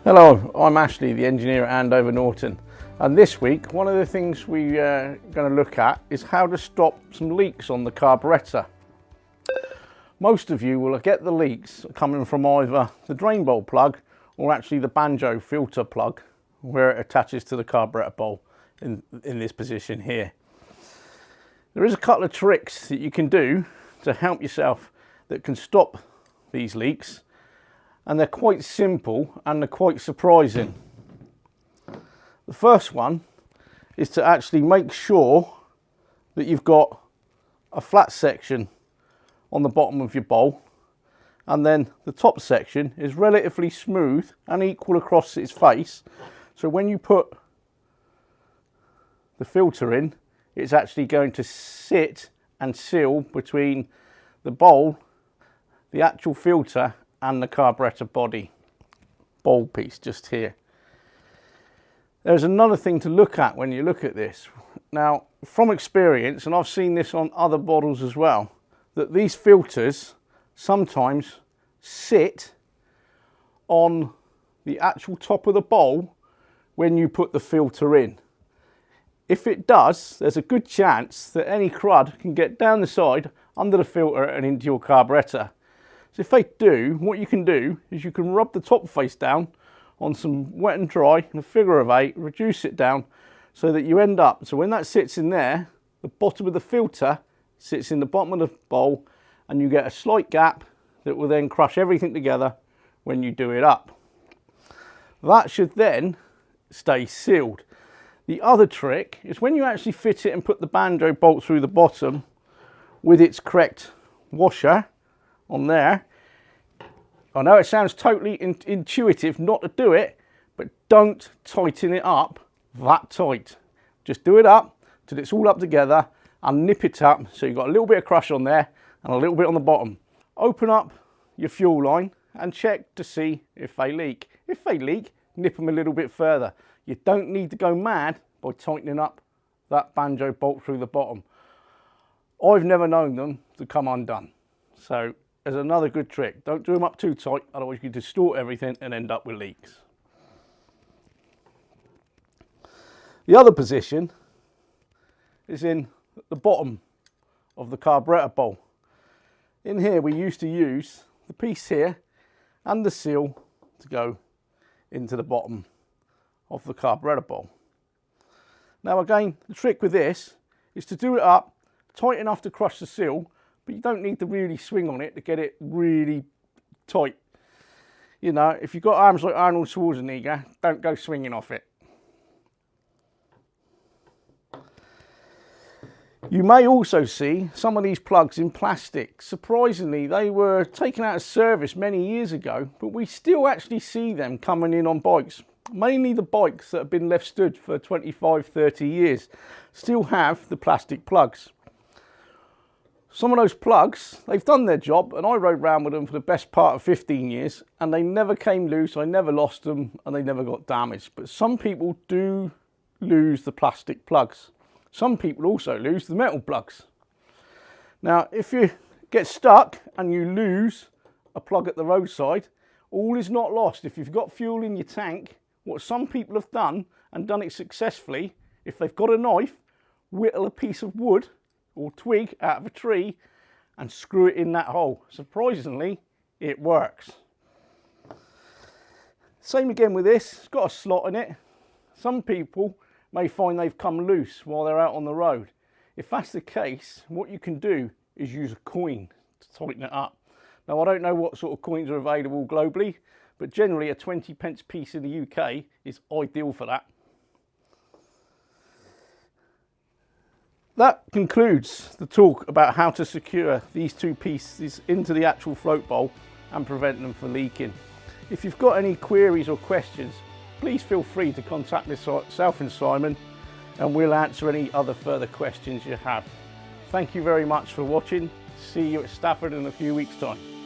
Hello, I'm Ashley, the engineer at Andover Norton, and this week one of the things we're going to look at is how to stop some leaks on the carburettor. Most of you will get the leaks coming from either the drain bolt plug or actually the banjo filter plug where it attaches to the carburettor bowl in this position here. There is a couple of tricks that you can do to help yourself that can stop these leaks, and they're quite simple and they're quite surprising. The first one is to actually make sure that you've got a flat section on the bottom of your bowl, and then the top section is relatively smooth and equal across its face, so when you put the filter in, it's actually going to sit and seal between the bowl, the actual filter, and the carburettor body bowl piece just here. There's another thing to look at when you look at this. Now, from experience, and I've seen this on other bottles as well, that these filters sometimes sit on the actual top of the bowl when you put the filter in. If it does, there's a good chance that any crud can get down the side under the filter and into your carburettor. So if they do, what you can do is you can rub the top face down on some wet and dry in a figure of 8, reduce it down so that you end up, so when that sits in there, the bottom of the filter sits in the bottom of the bowl and you get a slight gap that will then crush everything together when you do it up. That should then stay sealed. The other trick is when you actually fit it and put the banjo bolt through the bottom with its correct washer on there. I know it sounds totally intuitive not to do it, but don't tighten it up that tight. Just do it up till it's all up together and nip it up so you've got a little bit of crush on there and a little bit on the bottom. Open up your fuel line and check to see if they leak. If they leak, nip them a little bit further. You don't need to go mad by tightening up that banjo bolt through the bottom. I've never known them to come undone. So there's another good trick. Don't do them up too tight, otherwise you can distort everything and end up with leaks. The other position is in the bottom of the carburettor bowl. In here we used to use the piece here and the seal to go into the bottom of the carburettor bowl. Now again, the trick with this is to do it up tight enough to crush the seal, but you don't need to really swing on it to get it really tight. You know, if you've got arms like Arnold Schwarzenegger, don't go swinging off it. You may also see some of these plugs in plastic. Surprisingly, they were taken out of service many years ago, but we still actually see them coming in on bikes. Mainly the bikes that have been left stood for 25, 30 years still have the plastic plugs. Some of those plugs, they've done their job, and I rode around with them for the best part of 15 years and they never came loose, I never lost them and they never got damaged. But some people do lose the plastic plugs. Some people also lose the metal plugs. Now, if you get stuck and you lose a plug at the roadside, all is not lost. If you've got fuel in your tank, what some people have done and done it successfully, if they've got a knife, whittle a piece of wood or twig out of a tree and screw it in that hole. Surprisingly, it works. Same again with this, it's got a slot in it. Some people may find they've come loose while they're out on the road. If that's the case, what you can do is use a coin to tighten it up. Now, I don't know what sort of coins are available globally, but generally a 20p piece in the UK is ideal for that. That concludes the talk about how to secure these two pieces into the actual float bowl and prevent them from leaking. If you've got any queries or questions, please feel free to contact myself and Simon, and we'll answer any other further questions you have. Thank you very much for watching. See you at Stafford in a few weeks' time.